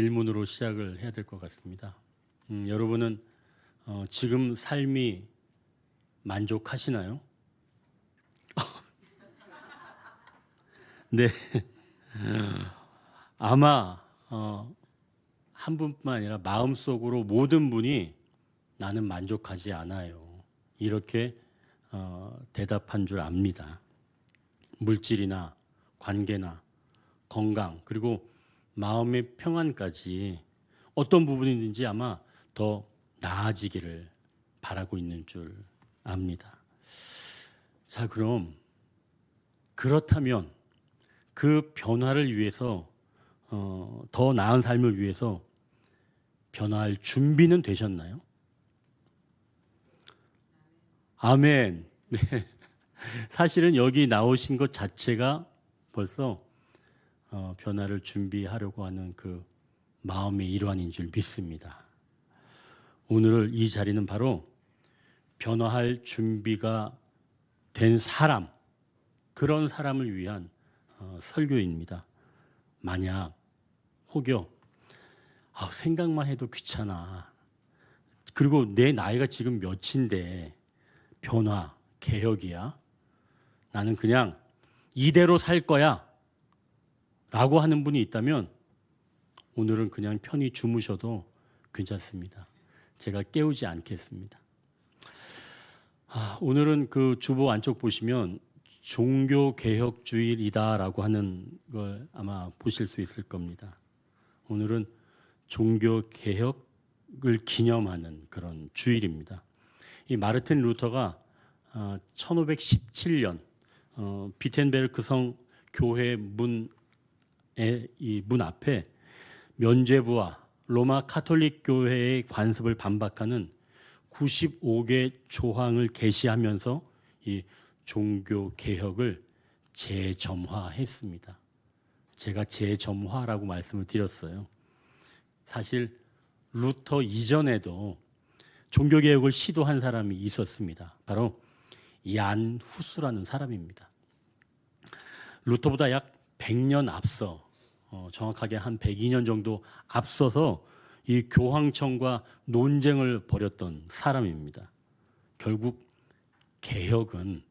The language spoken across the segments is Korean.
질문으로 시작을 해야 될 것 같습니다. 여러분은 지금 삶이 만족하시나요? 네. 아마 한 분뿐만 아니라 마음속으로 모든 분이 나는 만족하지 않아요. 이렇게 대답한 줄 압니다. 물질이나 관계나 건강 그리고 마음의 평안까지 어떤 부분이든지 아마 더 나아지기를 바라고 있는 줄 압니다. 자, 그렇다면 그 변화를 위해서 더 나은 삶을 위해서 변화할 준비는 되셨나요? 아멘. 네. 사실은 여기 나오신 것 자체가 벌써 변화를 준비하려고 하는 그 마음의 일환인 줄 믿습니다. 오늘 이 자리는 바로 변화할 준비가 된 사람, 그런 사람을 위한 설교입니다. 만약 혹여 생각만 해도 귀찮아. 그리고 내 나이가 지금 몇인데 변화, 개혁이야. 나는 그냥 이대로 살 거야. 라고 하는 분이 있다면 오늘은 그냥 편히 주무셔도 괜찮습니다. 제가 깨우지 않겠습니다. 오늘은 그 주보 안쪽 보시면 종교개혁주일이다라고 하는 걸 아마 보실 수 있을 겁니다. 오늘은 종교개혁을 기념하는 그런 주일입니다. 이 마르틴 루터가 1517년 비텐베르크 성 교회 이 문 앞에 면죄부와 로마 카톨릭 교회의 관습을 반박하는 95개 조항을 게시하면서 이 종교 개혁을 재점화했습니다. 제가 재점화라고 말씀을 드렸어요. 사실 루터 이전에도 종교 개혁을 시도한 사람이 있었습니다. 바로 얀 후스라는 사람입니다. 루터보다 약 100년 앞서 정확하게 한 102년 정도 앞서서 이 교황청과 논쟁을 벌였던 사람입니다. 결국 개혁은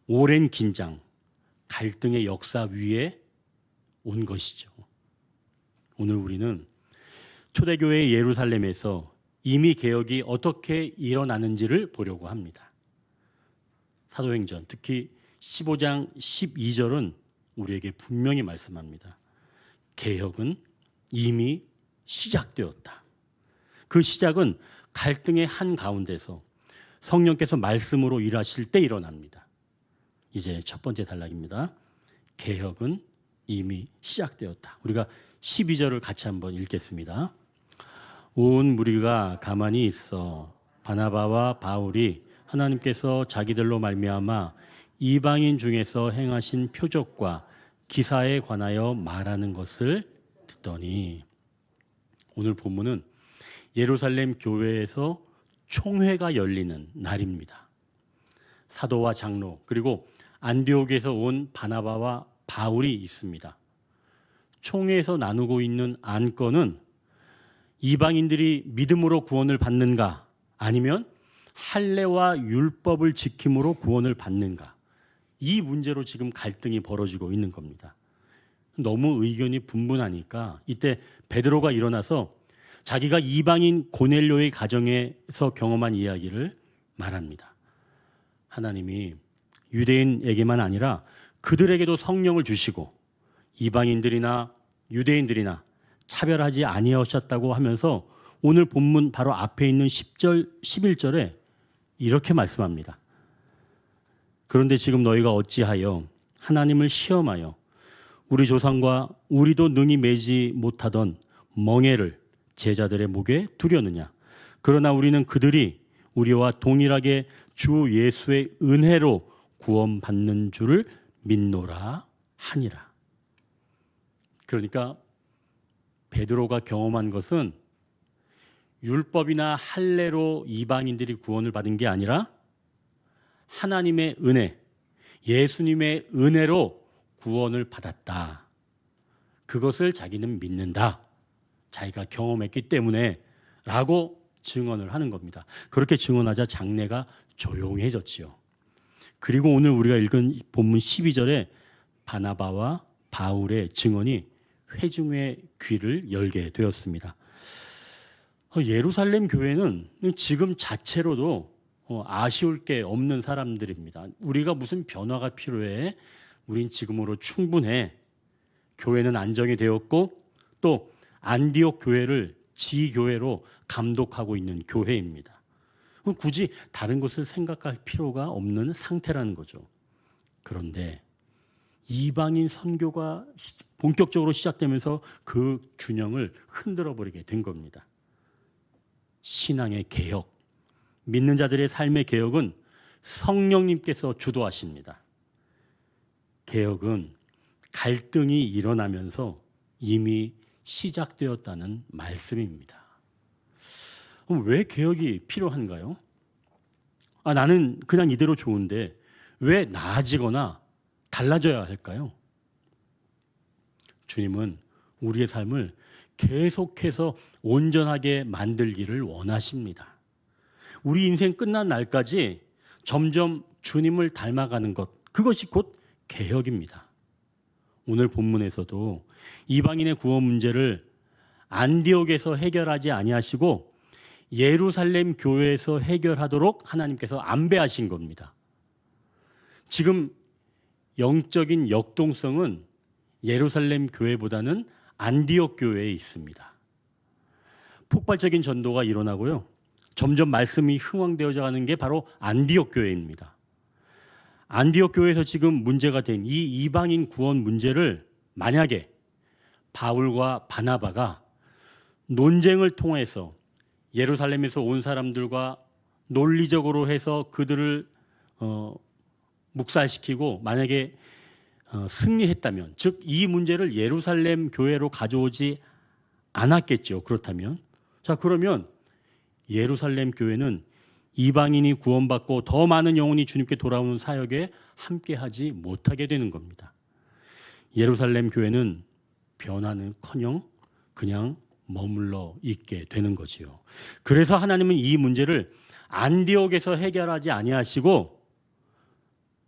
오랜 긴장, 갈등의 역사 위에 온 것이죠. 오늘 우리는 초대교회 예루살렘에서 이미 개혁이 어떻게 일어나는지를 보려고 합니다. 사도행전, 특히 15장 12절은 우리에게 분명히 말씀합니다. 개혁은 이미 시작되었다. 그 시작은 갈등의 한가운데서 성령께서 말씀으로 일하실 때 일어납니다. 이제 첫 번째 단락입니다. 개혁은 이미 시작되었다. 우리가 12절을 같이 한번 읽겠습니다. 온 무리가 가만히 있어 바나바와 바울이 하나님께서 자기들로 말미암아 이방인 중에서 행하신 표적과 기사에 관하여 말하는 것을 듣더니, 오늘 본문은 예루살렘 교회에서 총회가 열리는 날입니다. 사도와 장로 그리고 안디옥에서 온 바나바와 바울이 있습니다. 총회에서 나누고 있는 안건은 이방인들이 믿음으로 구원을 받는가, 아니면 할례와 율법을 지킴으로 구원을 받는가, 이 문제로 지금 갈등이 벌어지고 있는 겁니다. 너무 의견이 분분하니까 이때 베드로가 일어나서 자기가 이방인 고넬료의 가정에서 경험한 이야기를 말합니다. 하나님이 유대인에게만 아니라 그들에게도 성령을 주시고 이방인들이나 유대인들이나 차별하지 아니하셨다고 하면서 오늘 본문 바로 앞에 있는 10절, 11절에 이렇게 말씀합니다. 그런데 지금 너희가 어찌하여 하나님을 시험하여 우리 조상과 우리도 능히 매지 못하던 멍에를 제자들의 목에 두려느냐. 그러나 우리는 그들이 우리와 동일하게 주 예수의 은혜로 구원받는 줄을 믿노라 하니라. 그러니까 베드로가 경험한 것은 율법이나 할례로 이방인들이 구원을 받은 게 아니라 하나님의 은혜, 예수님의 은혜로 구원을 받았다. 그것을 자기는 믿는다. 자기가 경험했기 때문에 라고 증언을 하는 겁니다. 그렇게 증언하자 장내가 조용해졌지요. 그리고 오늘 우리가 읽은 본문 12절에 바나바와 바울의 증언이 회중의 귀를 열게 되었습니다. 예루살렘 교회는 지금 자체로도 아쉬울 게 없는 사람들입니다. 우리가 무슨 변화가 필요해? 우린 지금으로 충분해. 교회는 안정이 되었고 또 안디옥 교회를 지교회로 감독하고 있는 교회입니다. 굳이 다른 것을 생각할 필요가 없는 상태라는 거죠. 그런데 이방인 선교가 본격적으로 시작되면서 그 균형을 흔들어 버리게 된 겁니다. 신앙의 개혁, 믿는 자들의 삶의 개혁은 성령님께서 주도하십니다. 개혁은 갈등이 일어나면서 이미 시작되었다는 말씀입니다. 왜 개혁이 필요한가요? 나는 그냥 이대로 좋은데 왜 나아지거나 달라져야 할까요? 주님은 우리의 삶을 계속해서 온전하게 만들기를 원하십니다. 우리 인생 끝난 날까지 점점 주님을 닮아가는 것, 그것이 곧 개혁입니다. 오늘 본문에서도 이방인의 구원 문제를 안디옥에서 해결하지 아니하시고 예루살렘 교회에서 해결하도록 하나님께서 안배하신 겁니다. 지금 영적인 역동성은 예루살렘 교회보다는 안디옥 교회에 있습니다. 폭발적인 전도가 일어나고요. 점점 말씀이 흥왕되어져 가는 게 바로 안디옥 교회입니다. 안디옥 교회에서 지금 문제가 된 이 이방인 구원 문제를 만약에 바울과 바나바가 논쟁을 통해서 예루살렘에서 온 사람들과 논리적으로 해서 그들을 묵살시키고 만약에 승리했다면, 즉 이 문제를 예루살렘 교회로 가져오지 않았겠죠. 그렇다면 그러면 예루살렘 교회는 이방인이 구원받고 더 많은 영혼이 주님께 돌아오는 사역에 함께하지 못하게 되는 겁니다. 예루살렘 교회는 변화는커녕 그냥 머물러 있게 되는 거지요. 그래서 하나님은 이 문제를 안디옥에서 해결하지 아니하시고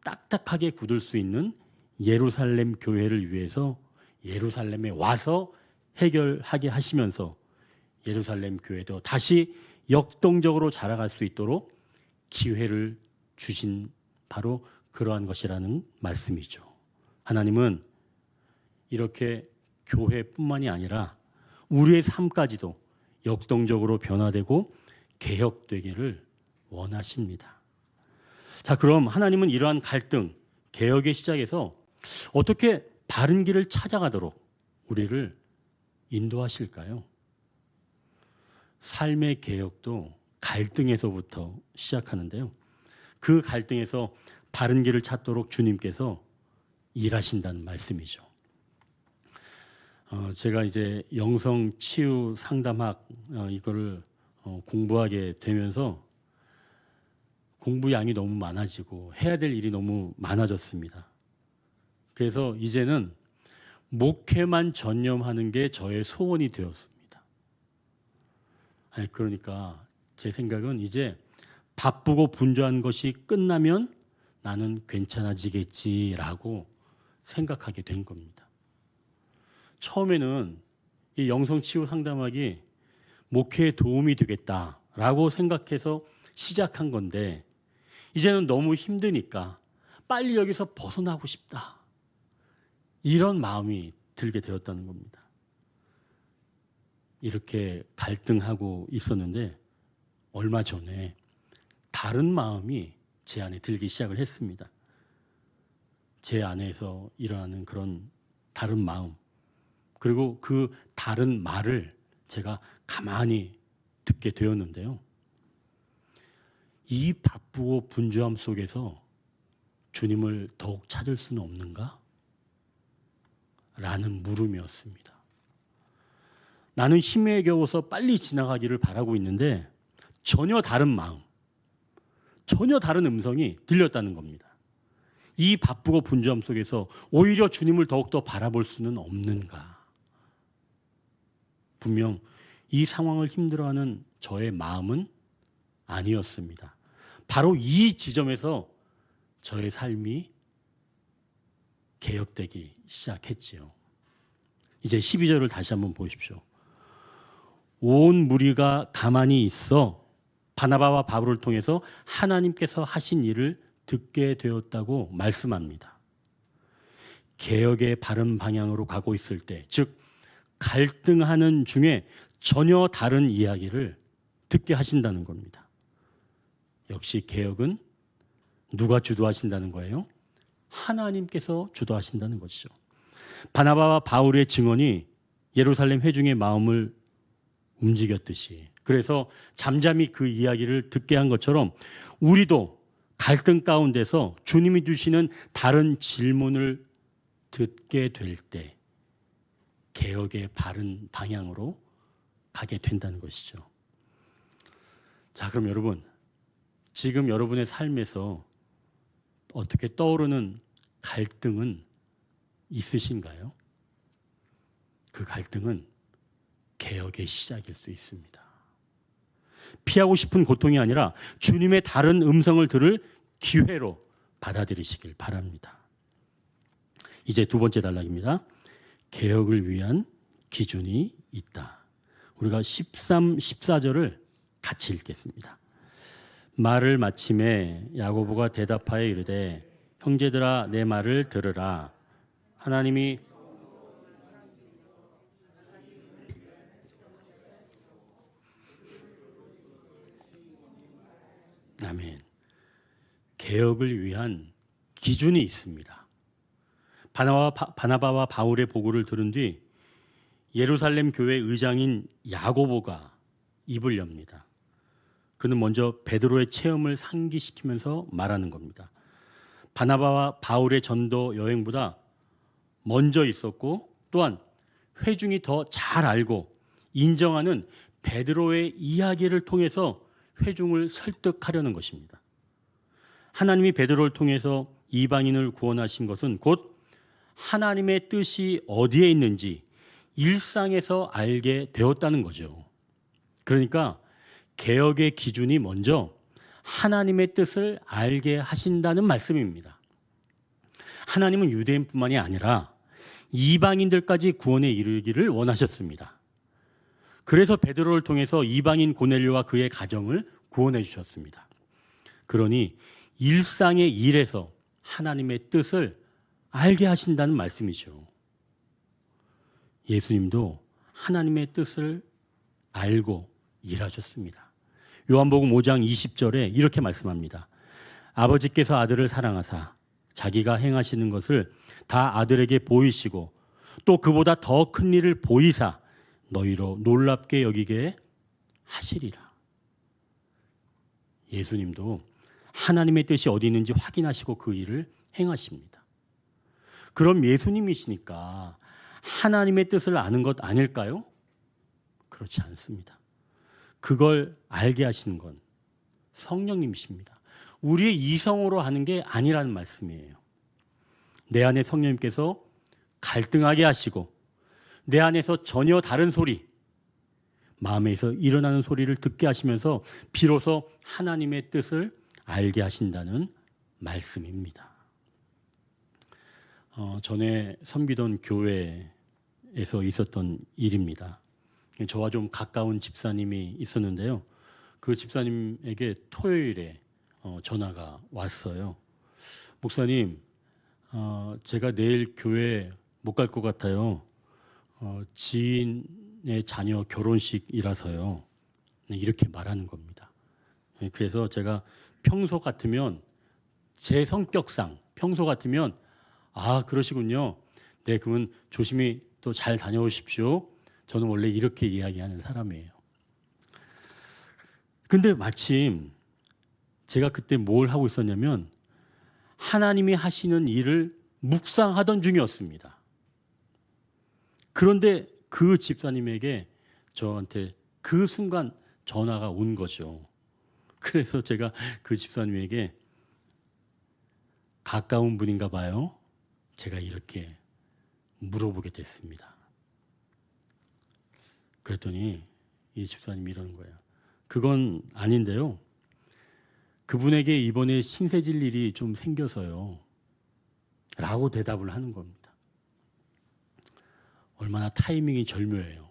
딱딱하게 굳을 수 있는 예루살렘 교회를 위해서 예루살렘에 와서 해결하게 하시면서 예루살렘 교회도 다시 역동적으로 자라갈 수 있도록 기회를 주신 바로 그러한 것이라는 말씀이죠. 하나님은 이렇게 교회뿐만이 아니라 우리의 삶까지도 역동적으로 변화되고 개혁되기를 원하십니다. 그럼 하나님은 이러한 갈등, 개혁의 시작에서 어떻게 바른 길을 찾아가도록 우리를 인도하실까요? 삶의 개혁도 갈등에서부터 시작하는데요. 그 갈등에서 바른 길을 찾도록 주님께서 일하신다는 말씀이죠. 제가 이제 영성 치유 상담학 이거를 공부하게 되면서 공부 양이 너무 많아지고 해야 될 일이 너무 많아졌습니다. 그래서 이제는 목회만 전념하는 게 저의 소원이 되었습니다. 그러니까 제 생각은 이제 바쁘고 분주한 것이 끝나면 나는 괜찮아지겠지라고 생각하게 된 겁니다. 처음에는 이 영성치유 상담학이 목회에 도움이 되겠다라고 생각해서 시작한 건데 이제는 너무 힘드니까 빨리 여기서 벗어나고 싶다. 이런 마음이 들게 되었다는 겁니다. 이렇게 갈등하고 있었는데 얼마 전에 다른 마음이 제 안에 들기 시작을 했습니다. 제 안에서 일어나는 그런 다른 마음, 그리고 그 다른 말을 제가 가만히 듣게 되었는데요. 이 바쁘고 분주함 속에서 주님을 더욱 찾을 수는 없는가? 라는 물음이었습니다. 나는 힘에 겨워서 빨리 지나가기를 바라고 있는데 전혀 다른 마음, 전혀 다른 음성이 들렸다는 겁니다. 이 바쁘고 분주함 속에서 오히려 주님을 더욱더 바라볼 수는 없는가? 분명 이 상황을 힘들어하는 저의 마음은 아니었습니다. 바로 이 지점에서 저의 삶이 개혁되기 시작했지요. 이제 12절을 다시 한번 보십시오. 온 무리가 가만히 있어 바나바와 바울을 통해서 하나님께서 하신 일을 듣게 되었다고 말씀합니다. 개혁의 바른 방향으로 가고 있을 때, 즉 갈등하는 중에 전혀 다른 이야기를 듣게 하신다는 겁니다. 역시 개혁은 누가 주도하신다는 거예요? 하나님께서 주도하신다는 것이죠. 바나바와 바울의 증언이 예루살렘 회중의 마음을 움직였듯이, 그래서 잠잠히 그 이야기를 듣게 한 것처럼 우리도 갈등 가운데서 주님이 주시는 다른 질문을 듣게 될 때 개혁의 바른 방향으로 가게 된다는 것이죠. 자, 그럼 여러분, 지금 여러분의 삶에서 어떻게 떠오르는 갈등은 있으신가요? 그 갈등은 개혁의 시작일 수 있습니다. 피하고 싶은 고통이 아니라 주님의 다른 음성을 들을 기회로 받아들이시길 바랍니다. 이제 두 번째 단락입니다. 개혁을 위한 기준이 있다. 우리가 13, 14절을 같이 읽겠습니다. 말을 마침에 야고보가 대답하여 이르되 형제들아 내 말을 들으라. 하나님이 아멘. 개혁을 위한 기준이 있습니다. 바나바와 바울의 보고를 들은 뒤 예루살렘 교회 의장인 야고보가 입을 엽니다. 그는 먼저 베드로의 체험을 상기시키면서 말하는 겁니다. 바나바와 바울의 전도 여행보다 먼저 있었고 또한 회중이 더 잘 알고 인정하는 베드로의 이야기를 통해서 회중을 설득하려는 것입니다. 하나님이 베드로를 통해서 이방인을 구원하신 것은 곧 하나님의 뜻이 어디에 있는지 일상에서 알게 되었다는 거죠. 그러니까 개혁의 기준이 먼저 하나님의 뜻을 알게 하신다는 말씀입니다. 하나님은 유대인뿐만이 아니라 이방인들까지 구원에 이르기를 원하셨습니다. 그래서 베드로를 통해서 이방인 고넬료와 그의 가정을 구원해 주셨습니다. 그러니 일상의 일에서 하나님의 뜻을 알게 하신다는 말씀이죠. 예수님도 하나님의 뜻을 알고 일하셨습니다. 요한복음 5장 20절에 이렇게 말씀합니다. 아버지께서 아들을 사랑하사 자기가 행하시는 것을 다 아들에게 보이시고 또 그보다 더 큰 일을 보이사 너희로 놀랍게 여기게 하시리라. 예수님도 하나님의 뜻이 어디 있는지 확인하시고 그 일을 행하십니다. 그럼 예수님이시니까 하나님의 뜻을 아는 것 아닐까요? 그렇지 않습니다. 그걸 알게 하시는 건 성령님이십니다. 우리의 이성으로 하는 게 아니라는 말씀이에요. 내 안에 성령님께서 갈등하게 하시고 내 안에서 전혀 다른 소리, 마음에서 일어나는 소리를 듣게 하시면서 비로소 하나님의 뜻을 알게 하신다는 말씀입니다. 전에 섬기던 교회에서 있었던 일입니다. 저와 좀 가까운 집사님이 있었는데요. 그 집사님에게 토요일에 전화가 왔어요. 목사님, 제가 내일 교회 못 갈 것 같아요. 지인의 자녀 결혼식이라서요. 이렇게 말하는 겁니다. 그래서 제가 평소 같으면 제 성격상 평소 같으면 아 그러시군요. 네, 그러면 조심히 또 잘 다녀오십시오. 저는 원래 이렇게 이야기하는 사람이에요. 근데 마침 제가 그때 뭘 하고 있었냐면 하나님이 하시는 일을 묵상하던 중이었습니다. 그런데 그 집사님에게 저한테 그 순간 전화가 온 거죠. 그래서 제가 그 집사님에게 가까운 분인가 봐요. 제가 이렇게 물어보게 됐습니다. 그랬더니 이 집사님이 이러는 거예요. 그건 아닌데요. 그분에게 이번에 신세질 일이 좀 생겨서요. 라고 대답을 하는 겁니다. 얼마나 타이밍이 절묘해요.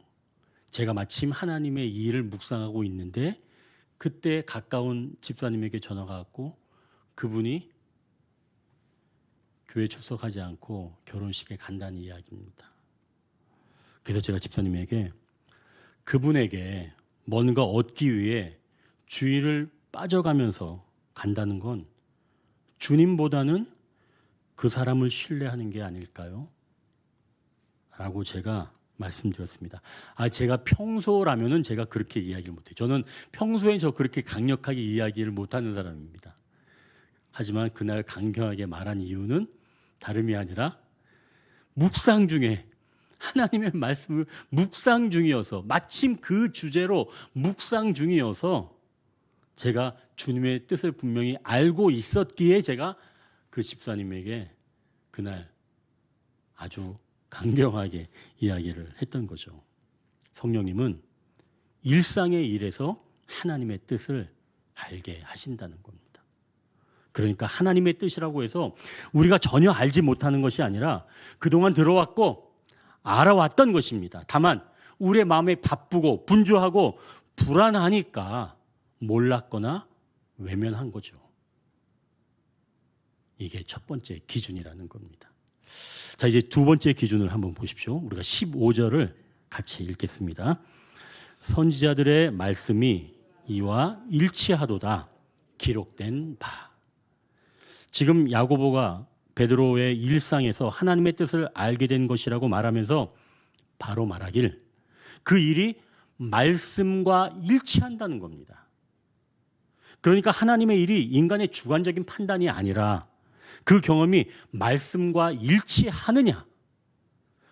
제가 마침 하나님의 이 일을 묵상하고 있는데 그때 가까운 집사님에게 전화가 왔고 그분이 교회 출석하지 않고 결혼식에 간다는 이야기입니다. 그래서 제가 집사님에게 그분에게 뭔가 얻기 위해 주의를 빠져가면서 간다는 건 주님보다는 그 사람을 신뢰하는 게 아닐까요? 라고 제가 말씀드렸습니다. 제가 평소라면은 제가 그렇게 이야기를 못해요. 저는 평소에 그렇게 강력하게 이야기를 못하는 사람입니다. 하지만 그날 강경하게 말한 이유는 다름이 아니라 묵상 중에 하나님의 말씀을 묵상 중이어서 마침 그 주제로 묵상 중이어서 제가 주님의 뜻을 분명히 알고 있었기에 제가 그 집사님에게 그날 아주 강경하게 이야기를 했던 거죠. 성령님은 일상의 일에서 하나님의 뜻을 알게 하신다는 겁니다. 그러니까 하나님의 뜻이라고 해서 우리가 전혀 알지 못하는 것이 아니라 그동안 들어왔고 알아왔던 것입니다. 다만 우리의 마음이 바쁘고 분주하고 불안하니까 몰랐거나 외면한 거죠. 이게 첫 번째 기준이라는 겁니다. 자, 이제 두 번째 기준을 한번 보십시오. 우리가 15절을 같이 읽겠습니다. 선지자들의 말씀이 이와 일치하도다 기록된 바. 지금 야고보가 베드로의 일상에서 하나님의 뜻을 알게 된 것이라고 말하면서 바로 말하길 그 일이 말씀과 일치한다는 겁니다. 그러니까 하나님의 일이 인간의 주관적인 판단이 아니라 그 경험이 말씀과 일치하느냐,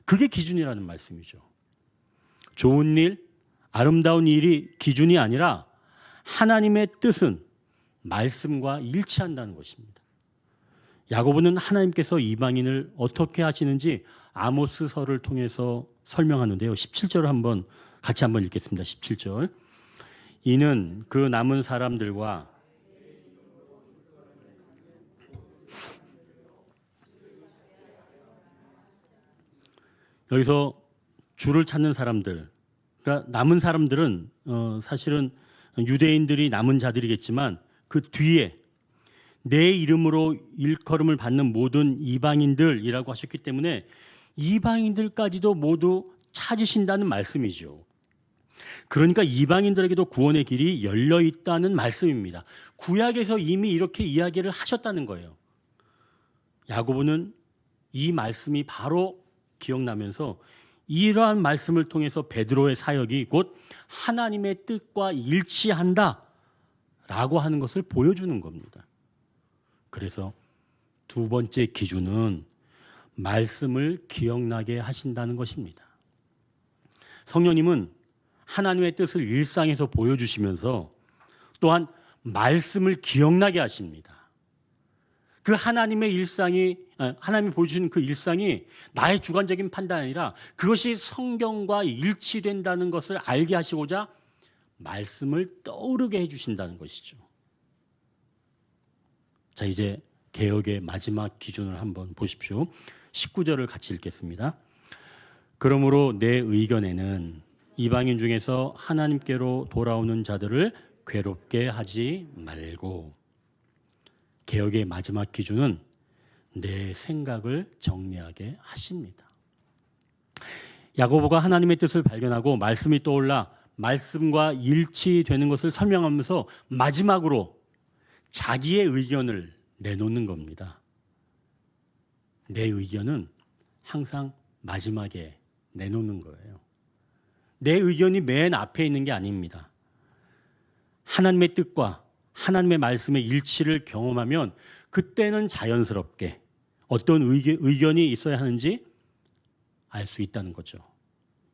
그게 기준이라는 말씀이죠. 좋은 일, 아름다운 일이 기준이 아니라 하나님의 뜻은 말씀과 일치한다는 것입니다. 야고보는 하나님께서 이방인을 어떻게 하시는지 아모스서를 통해서 설명하는데요. 17절을 같이 한번 읽겠습니다. 17절. 이는 그 남은 사람들과 여기서 주를 찾는 사람들, 그러니까 남은 사람들은 사실은 유대인들이 남은 자들이겠지만 그 뒤에 내 이름으로 일컬음을 받는 모든 이방인들이라고 하셨기 때문에 이방인들까지도 모두 찾으신다는 말씀이죠. 그러니까 이방인들에게도 구원의 길이 열려 있다는 말씀입니다. 구약에서 이미 이렇게 이야기를 하셨다는 거예요. 야고보는 이 말씀이 바로 기억나면서 이러한 말씀을 통해서 베드로의 사역이 곧 하나님의 뜻과 일치한다라고 하는 것을 보여주는 겁니다. 그래서 두 번째 기준은 말씀을 기억나게 하신다는 것입니다. 성령님은 하나님의 뜻을 일상에서 보여주시면서 또한 말씀을 기억나게 하십니다. 그 하나님의 일상이, 하나님이 보여주신 그 일상이 나의 주관적인 판단이 아니라 그것이 성경과 일치된다는 것을 알게 하시고자 말씀을 떠오르게 해주신다는 것이죠. 자, 이제 개혁의 마지막 기준을 한번 보십시오. 19절을 같이 읽겠습니다. 그러므로 내 의견에는 이방인 중에서 하나님께로 돌아오는 자들을 괴롭게 하지 말고. 개혁의 마지막 기준은 내 생각을 정리하게 하십니다. 야고보가 하나님의 뜻을 발견하고 말씀이 떠올라 말씀과 일치되는 것을 설명하면서 마지막으로 자기의 의견을 내놓는 겁니다. 내 의견은 항상 마지막에 내놓는 거예요. 내 의견이 맨 앞에 있는 게 아닙니다. 하나님의 뜻과 하나님의 말씀의 일치를 경험하면 그때는 자연스럽게 어떤 의견이 있어야 하는지 알 수 있다는 거죠.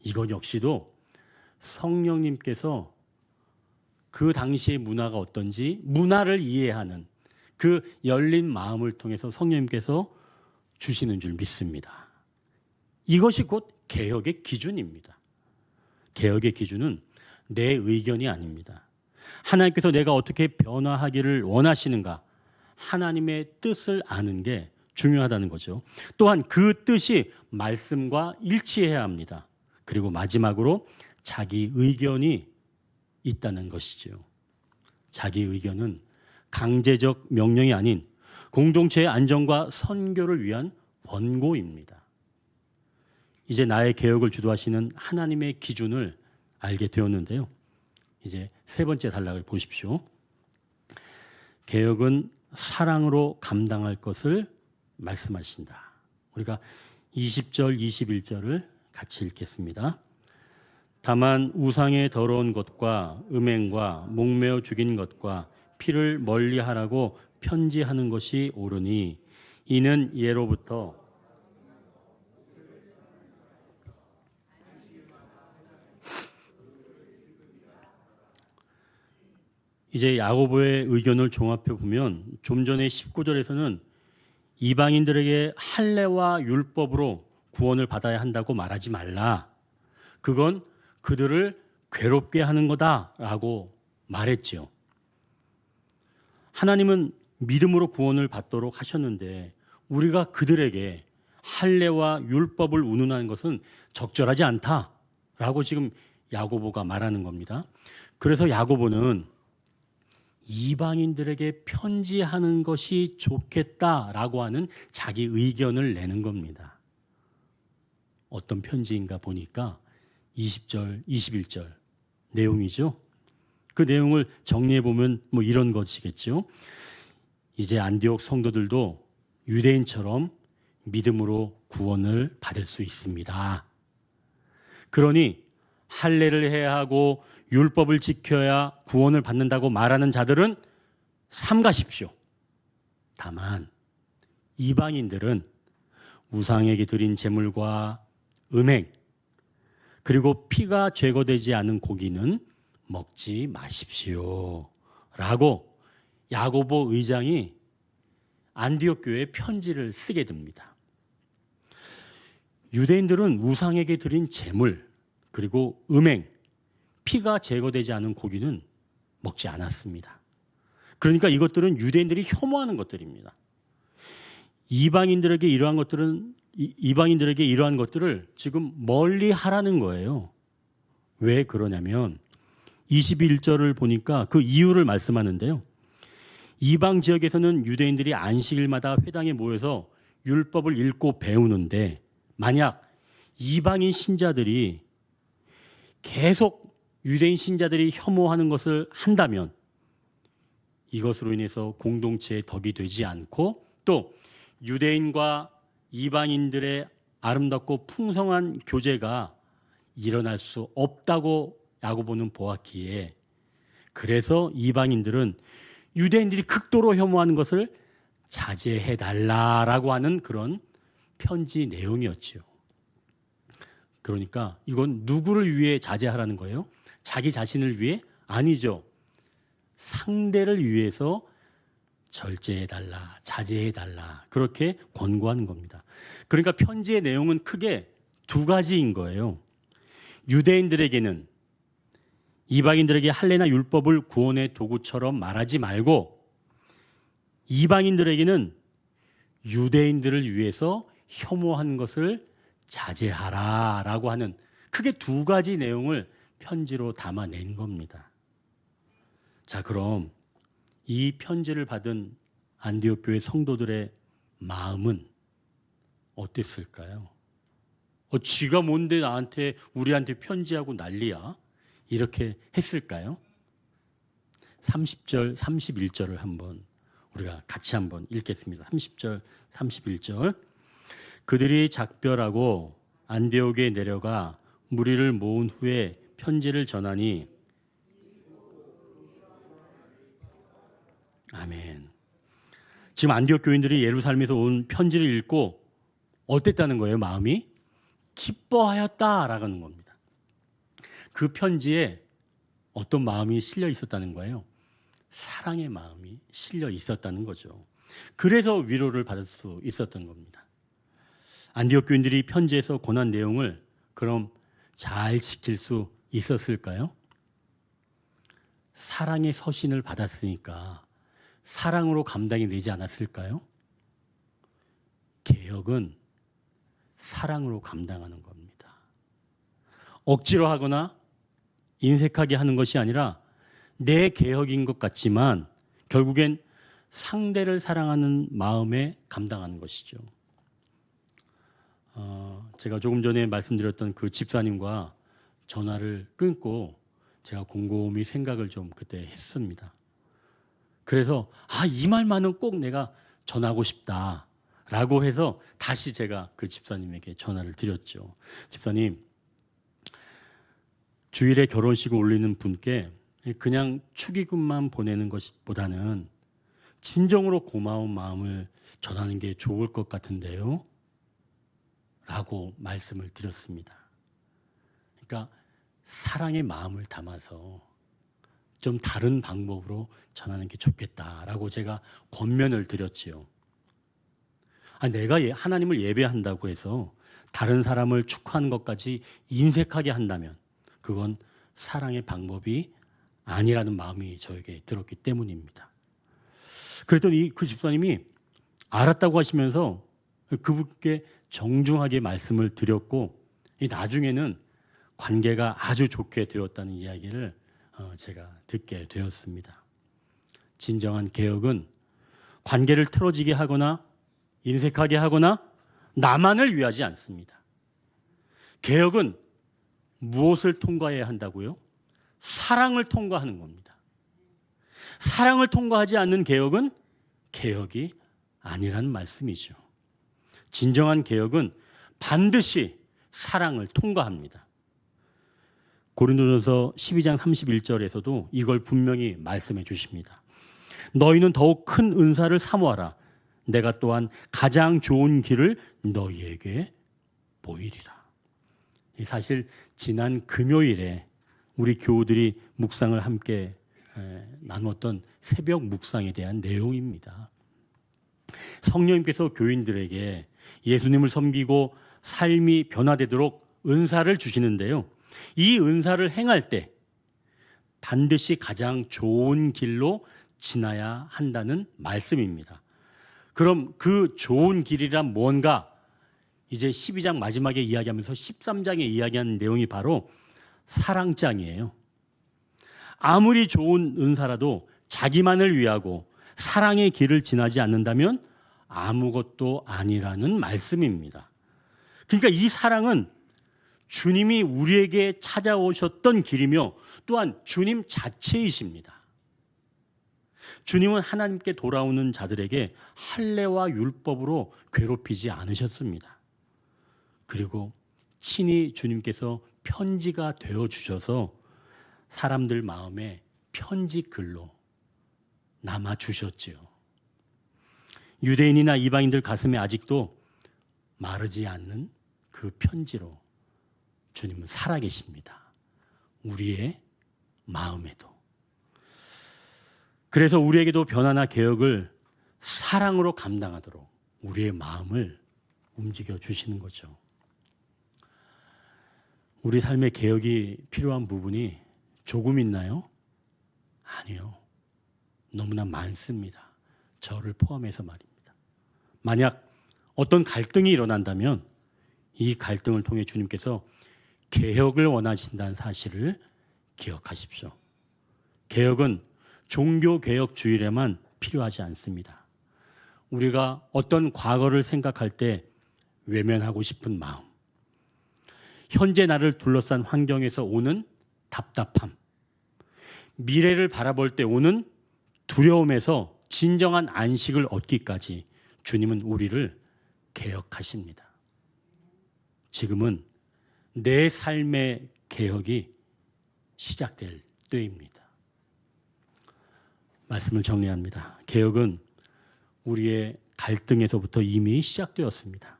이것 역시도 성령님께서 그 당시의 문화가 어떤지 문화를 이해하는 그 열린 마음을 통해서 성령님께서 주시는 줄 믿습니다. 이것이 곧 개혁의 기준입니다. 개혁의 기준은 내 의견이 아닙니다. 하나님께서 내가 어떻게 변화하기를 원하시는가, 하나님의 뜻을 아는 게 중요하다는 거죠. 또한 그 뜻이 말씀과 일치해야 합니다. 그리고 마지막으로 자기 의견이 있다는 것이죠. 자기 의견은 강제적 명령이 아닌 공동체의 안정과 선교를 위한 권고입니다. 이제 나의 개혁을 주도하시는 하나님의 기준을 알게 되었는데요. 이제 세 번째 단락을 보십시오. 개혁은 사랑으로 감당할 것을 말씀하신다. 우리가 20절, 21절을 같이 읽겠습니다. 다만 우상의 더러운 것과 음행과 목매어 죽인 것과 피를 멀리하라고 편지하는 것이 옳으니 이는 예로부터 이제 야고보의 의견을 종합해 보면 좀 전에 19절에서는 이방인들에게 할례와 율법으로 구원을 받아야 한다고 말하지 말라. 그건 그들을 괴롭게 하는 거다라고 말했지요. 하나님은 믿음으로 구원을 받도록 하셨는데 우리가 그들에게 할례와 율법을 운운하는 것은 적절하지 않다라고 지금 야고보가 말하는 겁니다. 그래서 야고보는 이방인들에게 편지하는 것이 좋겠다라고 하는 자기 의견을 내는 겁니다. 어떤 편지인가 보니까 20절, 21절 내용이죠. 그 내용을 정리해 보면 뭐 이런 것이겠죠. 이제 안디옥 성도들도 유대인처럼 믿음으로 구원을 받을 수 있습니다. 그러니 할례를 해야 하고 율법을 지켜야 구원을 받는다고 말하는 자들은 삼가십시오. 다만 이방인들은 우상에게 드린 제물과 음행 그리고 피가 제거되지 않은 고기는 먹지 마십시오. 라고 야고보 의장이 안디옥 교회에 편지를 쓰게 됩니다. 유대인들은 우상에게 드린 제물 그리고 음행 피가 제거되지 않은 고기는 먹지 않았습니다. 그러니까 이것들은 유대인들이 혐오하는 것들입니다. 이방인들에게 이러한 것들을 지금 멀리 하라는 거예요. 왜 그러냐면 21절을 보니까 그 이유를 말씀하는데요. 이방 지역에서는 유대인들이 안식일마다 회당에 모여서 율법을 읽고 배우는데 만약 이방인 신자들이 계속 유대인 신자들이 혐오하는 것을 한다면 이것으로 인해서 공동체의 덕이 되지 않고 또 유대인과 이방인들의 아름답고 풍성한 교제가 일어날 수 없다고 야고보는 보았기에 그래서 이방인들은 유대인들이 극도로 혐오하는 것을 자제해달라라고 하는 그런 편지 내용이었죠. 그러니까 이건 누구를 위해 자제하라는 거예요? 자기 자신을 위해? 아니죠. 상대를 위해서 절제해달라, 자제해달라 그렇게 권고하는 겁니다. 그러니까 편지의 내용은 크게 두 가지인 거예요. 유대인들에게는 이방인들에게 할례나 율법을 구원의 도구처럼 말하지 말고 이방인들에게는 유대인들을 위해서 혐오한 것을 자제하라라고 하는 크게 두 가지 내용을 편지로 담아낸 겁니다. 자, 그럼 이 편지를 받은 안디옥 교회 성도들의 마음은 어땠을까요? 쥐가 뭔데 우리한테 편지하고 난리야? 이렇게 했을까요? 30절, 31절을 한번 우리가 같이 한번 읽겠습니다. 30절, 31절. 그들이 작별하고 안디옥에 내려가 무리를 모은 후에 편지를 전하니 아멘. 지금 안디옥 교인들이 예루살렘에서 온 편지를 읽고 어땠다는 거예요? 마음이 기뻐하였다라는 겁니다. 그 편지에 어떤 마음이 실려 있었다는 거예요? 사랑의 마음이 실려 있었다는 거죠. 그래서 위로를 받을 수 있었던 겁니다. 안디옥 교인들이 편지에서 권한 내용을 그럼 잘 지킬 수 있었을까요? 사랑의 서신을 받았으니까 사랑으로 감당이 되지 않았을까요? 개혁은 사랑으로 감당하는 겁니다. 억지로 하거나 인색하게 하는 것이 아니라 내 개혁인 것 같지만 결국엔 상대를 사랑하는 마음에 감당하는 것이죠. 제가 조금 전에 말씀드렸던 그 집사님과 전화를 끊고 제가 곰곰이 생각을 좀 그때 했습니다. 그래서 이 말만은 꼭 내가 전하고 싶다라고 해서 다시 제가 그 집사님에게 전화를 드렸죠. 집사님, 주일에 결혼식을 올리는 분께 그냥 축의금만 보내는 것보다는 진정으로 고마운 마음을 전하는 게 좋을 것 같은데요? 라고 말씀을 드렸습니다. 그러니까 사랑의 마음을 담아서 좀 다른 방법으로 전하는 게 좋겠다라고 제가 권면을 드렸지요. 내가 하나님을 예배한다고 해서 다른 사람을 축하하는 것까지 인색하게 한다면 그건 사랑의 방법이 아니라는 마음이 저에게 들었기 때문입니다. 그랬더니 그 집사님이 알았다고 하시면서 그분께 정중하게 말씀을 드렸고 나중에는 관계가 아주 좋게 되었다는 이야기를 제가 듣게 되었습니다. 진정한 개혁은 관계를 틀어지게 하거나 인색하게 하거나 나만을 위하지 않습니다. 개혁은 무엇을 통과해야 한다고요? 사랑을 통과하는 겁니다. 사랑을 통과하지 않는 개혁은 개혁이 아니라는 말씀이죠. 진정한 개혁은 반드시 사랑을 통과합니다. 고린도전서 12장 31절에서도 이걸 분명히 말씀해 주십니다. 너희는 더욱 큰 은사를 사모하라. 내가 또한 가장 좋은 길을 너희에게 보이리라. 사실 지난 금요일에 우리 교우들이 묵상을 함께 나눴던 새벽 묵상에 대한 내용입니다. 성령님께서 교인들에게 예수님을 섬기고 삶이 변화되도록 은사를 주시는데요. 이 은사를 행할 때 반드시 가장 좋은 길로 지나야 한다는 말씀입니다. 그럼 그 좋은 길이란 뭔가? 이제 12장 마지막에 이야기하면서 13장에 이야기하는 내용이 바로 사랑장이에요. 아무리 좋은 은사라도 자기만을 위하고 사랑의 길을 지나지 않는다면 아무것도 아니라는 말씀입니다. 그러니까 이 사랑은 주님이 우리에게 찾아오셨던 길이며 또한 주님 자체이십니다. 주님은 하나님께 돌아오는 자들에게 할례와 율법으로 괴롭히지 않으셨습니다. 그리고 친히 주님께서 편지가 되어 주셔서 사람들 마음에 편지 글로 남아 주셨지요. 유대인이나 이방인들 가슴에 아직도 마르지 않는 그 편지로 주님은 살아계십니다. 우리의 마음에도. 그래서 우리에게도 변화나 개혁을 사랑으로 감당하도록 우리의 마음을 움직여 주시는 거죠. 우리 삶의 개혁이 필요한 부분이 조금 있나요? 아니요. 너무나 많습니다. 저를 포함해서 말입니다. 만약 어떤 갈등이 일어난다면 이 갈등을 통해 주님께서 개혁을 원하신다는 사실을 기억하십시오. 개혁은 종교개혁주일에만 필요하지 않습니다. 우리가 어떤 과거를 생각할 때 외면하고 싶은 마음, 현재 나를 둘러싼 환경에서 오는 답답함, 미래를 바라볼 때 오는 두려움에서 진정한 안식을 얻기까지 주님은 우리를 개혁하십니다. 지금은 내 삶의 개혁이 시작될 때입니다. 말씀을 정리합니다. 개혁은 우리의 갈등에서부터 이미 시작되었습니다.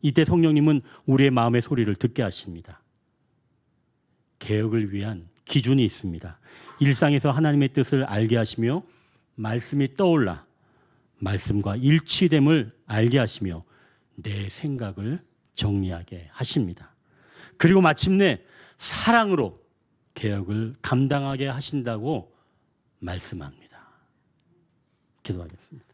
이때 성령님은 우리의 마음의 소리를 듣게 하십니다. 개혁을 위한 기준이 있습니다. 일상에서 하나님의 뜻을 알게 하시며 말씀이 떠올라 말씀과 일치됨을 알게 하시며 내 생각을 정리하게 하십니다. 그리고 마침내 사랑으로 개혁을 감당하게 하신다고 말씀합니다. 기도하겠습니다.